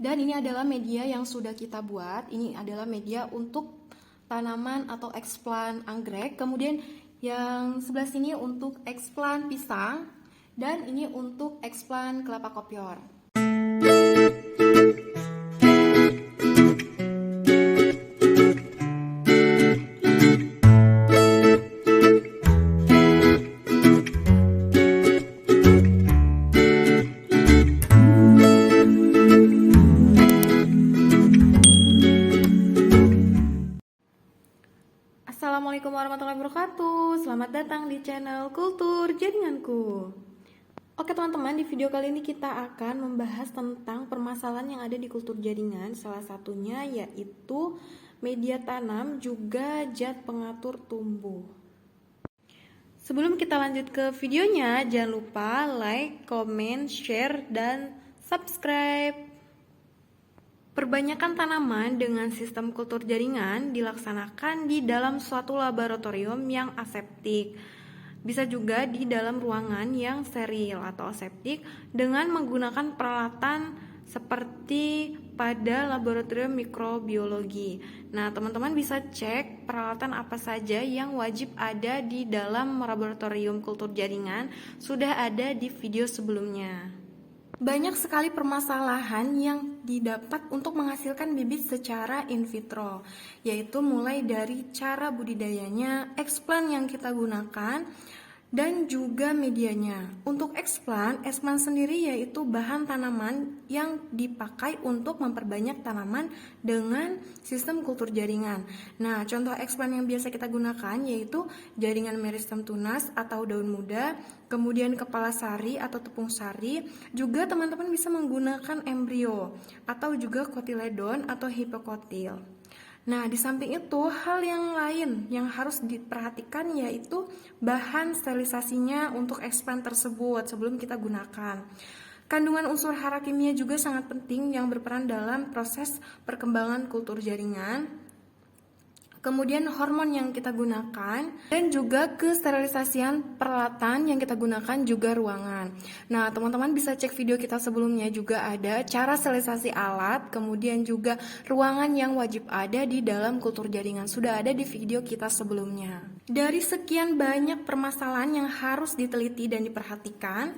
Dan ini adalah media yang sudah kita buat. Ini adalah media untuk tanaman atau eksplan anggrek. Kemudian yang sebelah sini untuk eksplan pisang. Dan ini untuk eksplan kelapa kopior. Assalamualaikum warahmatullahi wabarakatuh. Selamat datang di channel Kultur Jaringanku. Oke teman-teman, di video kali ini kita akan membahas tentang permasalahan yang ada di kultur jaringan. Salah satunya yaitu media tanam juga zat pengatur tumbuh. Sebelum kita lanjut ke videonya, jangan lupa like, comment, share, dan subscribe. Perbanyakan tanaman dengan sistem kultur jaringan dilaksanakan di dalam suatu laboratorium yang aseptik. Bisa juga di dalam ruangan yang steril atau aseptik dengan menggunakan peralatan seperti pada laboratorium mikrobiologi. Nah, teman-teman bisa cek peralatan apa saja yang wajib ada di dalam laboratorium kultur jaringan, sudah ada di video sebelumnya. Banyak sekali permasalahan yang didapat untuk menghasilkan bibit secara in vitro, yaitu mulai dari cara budidayanya, eksplan yang kita gunakan, dan juga medianya. Untuk eksplan sendiri yaitu bahan tanaman yang dipakai untuk memperbanyak tanaman dengan sistem kultur jaringan. Nah, contoh eksplan yang biasa kita gunakan yaitu jaringan meristem tunas atau daun muda, kemudian kepala sari atau tepung sari. Juga teman-teman bisa menggunakan embrio atau juga kotiledon atau hipokotil. Nah, di samping itu, hal yang lain yang harus diperhatikan yaitu bahan sterilisasinya untuk eksplan tersebut sebelum kita gunakan. Kandungan unsur hara kimia juga sangat penting yang berperan dalam proses perkembangan kultur jaringan. Kemudian hormon yang kita gunakan dan juga kesterilisasian peralatan yang kita gunakan juga ruangan. Nah, teman-teman bisa cek video kita sebelumnya juga ada cara sterilisasi alat, kemudian juga ruangan yang wajib ada di dalam kultur jaringan. Sudah ada di video kita sebelumnya. Dari sekian banyak permasalahan yang harus diteliti dan diperhatikan,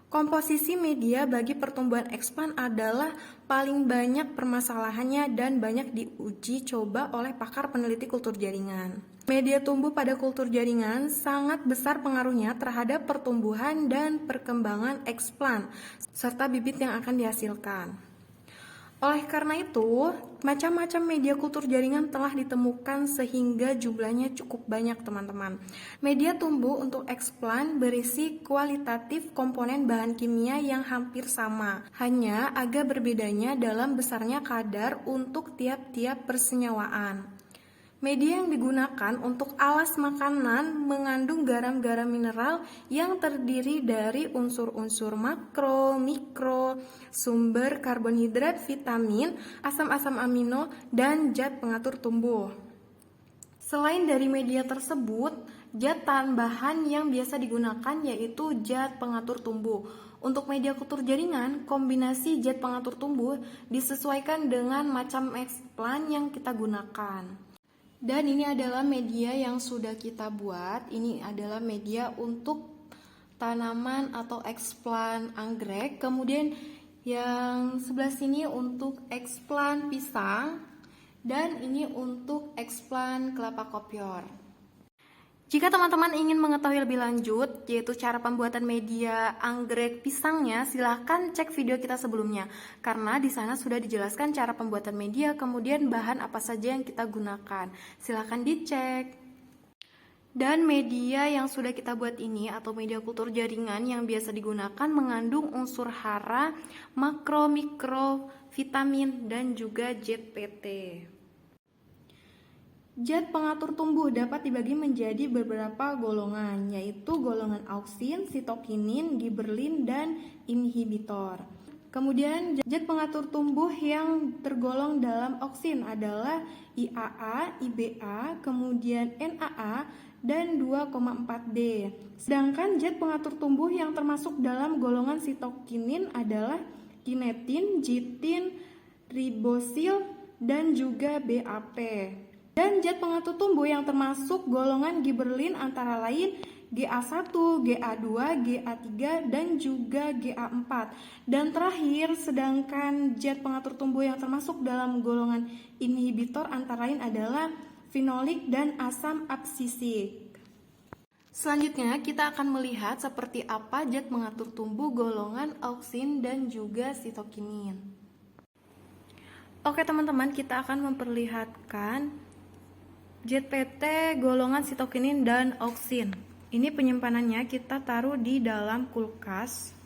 komposisi media bagi pertumbuhan eksplan adalah paling banyak permasalahannya dan banyak diuji coba oleh pakar peneliti kultur jaringan. Media tumbuh pada kultur jaringan sangat besar pengaruhnya terhadap pertumbuhan dan perkembangan eksplan serta bibit yang akan dihasilkan. Oleh karena itu, macam-macam media kultur jaringan telah ditemukan sehingga jumlahnya cukup banyak teman-teman. Media tumbuh untuk eksplan berisi kualitatif komponen bahan kimia yang hampir sama, hanya agak berbedanya dalam besarnya kadar untuk tiap-tiap persenyawaan. Media yang digunakan untuk alas makanan mengandung garam-garam mineral yang terdiri dari unsur-unsur makro, mikro, sumber karbohidrat, vitamin, asam-asam amino, dan zat pengatur tumbuh. Selain dari media tersebut, zat tambahan yang biasa digunakan yaitu zat pengatur tumbuh. Untuk media kultur jaringan, kombinasi zat pengatur tumbuh disesuaikan dengan macam eksplan yang kita gunakan. Dan ini adalah media yang sudah kita buat. Ini adalah media untuk tanaman atau eksplan anggrek. Kemudian yang sebelah sini untuk eksplan pisang. Dan ini untuk eksplan kelapa kopior. Jika teman-teman ingin mengetahui lebih lanjut, yaitu cara pembuatan media anggrek pisangnya, silahkan cek video kita sebelumnya. Karena di sana sudah dijelaskan cara pembuatan media, kemudian bahan apa saja yang kita gunakan. Silahkan dicek. Dan media yang sudah kita buat ini, atau media kultur jaringan yang biasa digunakan, mengandung unsur hara, makro, mikro, vitamin, dan juga zat PT. Zat pengatur tumbuh dapat dibagi menjadi beberapa golongan, yaitu golongan auksin, sitokinin, giberlin, dan inhibitor. Kemudian zat pengatur tumbuh yang tergolong dalam auksin adalah IAA, IBA, kemudian NAA, dan 2,4D. Sedangkan zat pengatur tumbuh yang termasuk dalam golongan sitokinin adalah kinetin, jitin, ribosil, dan juga BAP. Dan zat pengatur tumbuh yang termasuk golongan gibberellin antara lain GA1, GA2, GA3, dan juga GA4. Dan terakhir, sedangkan zat pengatur tumbuh yang termasuk dalam golongan inhibitor antara lain adalah fenolik dan asam absisik. Selanjutnya, kita akan melihat seperti apa zat pengatur tumbuh golongan auksin dan juga sitokinin. Oke teman-teman, kita akan memperlihatkan ZPT golongan sitokinin dan auksin. Ini penyimpanannya kita taruh di dalam kulkas.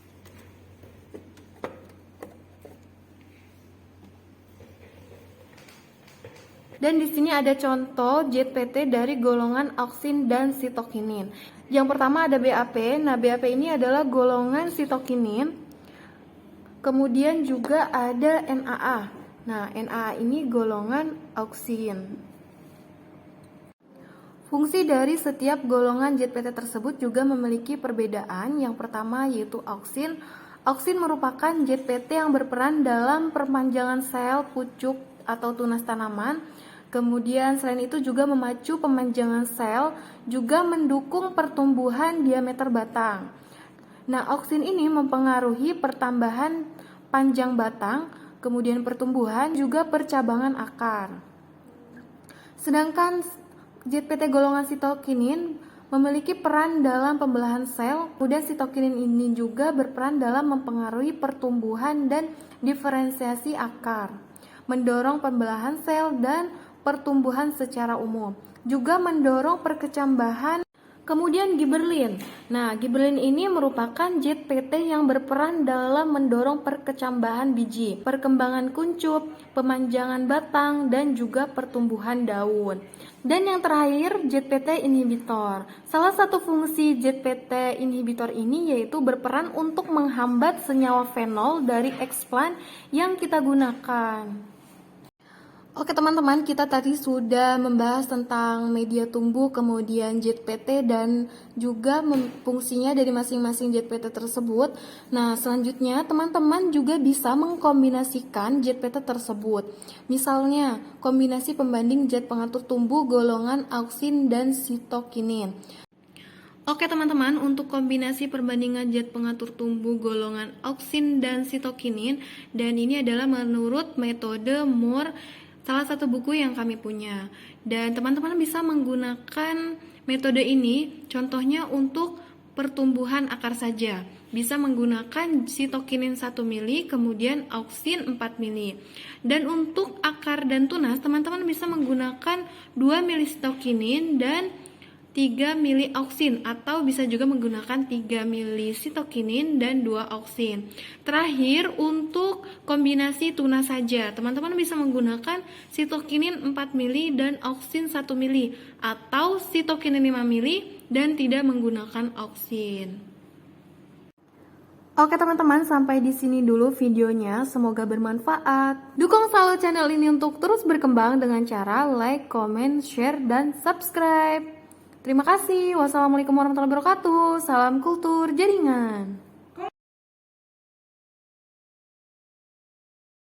Dan di sini ada contoh ZPT dari golongan auksin dan sitokinin. Yang pertama ada BAP. Nah, BAP ini adalah golongan sitokinin. Kemudian juga ada NAA. Nah, NAA ini golongan auksin. Fungsi dari setiap golongan ZPT tersebut juga memiliki perbedaan. Yang pertama yaitu auksin. Auksin merupakan ZPT yang berperan dalam perpanjangan sel pucuk atau tunas tanaman. Kemudian selain itu juga memacu pemanjangan sel, juga mendukung pertumbuhan diameter batang. Nah, auksin ini mempengaruhi pertambahan panjang batang, kemudian pertumbuhan, juga percabangan akar. Sedangkan ZPT golongan sitokinin memiliki peran dalam pembelahan sel. Kemudian sitokinin ini juga berperan dalam mempengaruhi pertumbuhan dan diferensiasi akar, mendorong pembelahan sel dan pertumbuhan secara umum, juga mendorong perkecambahan. Kemudian gibberellin. Nah, gibberellin ini merupakan ZPT yang berperan dalam mendorong perkecambahan biji, perkembangan kuncup, pemanjangan batang, dan juga pertumbuhan daun. Dan yang terakhir, ZPT inhibitor. Salah satu fungsi ZPT inhibitor ini yaitu berperan untuk menghambat senyawa fenol dari eksplan yang kita gunakan. Oke teman-teman, kita tadi sudah membahas tentang media tumbuh, kemudian ZPT, dan juga fungsinya dari masing-masing ZPT tersebut. Nah, selanjutnya teman-teman juga bisa mengkombinasikan ZPT tersebut. Misalnya, kombinasi pembanding zat pengatur tumbuh golongan auksin dan sitokinin. Oke teman-teman, untuk kombinasi perbandingan zat pengatur tumbuh golongan auksin dan sitokinin, dan ini adalah menurut metode Moore, salah satu buku yang kami punya. Dan teman-teman bisa menggunakan metode ini, contohnya untuk pertumbuhan akar saja. Bisa menggunakan sitokinin 1 mili, kemudian auksin 4 mili. Dan untuk akar dan tunas, teman-teman bisa menggunakan 2 mili sitokinin dan 3 mili auksin, atau bisa juga menggunakan 3 mili sitokinin dan 2 auksin. Terakhir, untuk kombinasi tunas saja, teman-teman bisa menggunakan sitokinin 4 mili dan auksin 1 mili, atau sitokinin 5 mili dan tidak menggunakan auksin. Oke teman-teman, sampai di sini dulu videonya. Semoga bermanfaat. Dukung selalu channel ini untuk terus berkembang dengan cara like, comment, share, dan subscribe. Terima kasih. Wassalamualaikum warahmatullahi wabarakatuh. Salam kultur jaringan.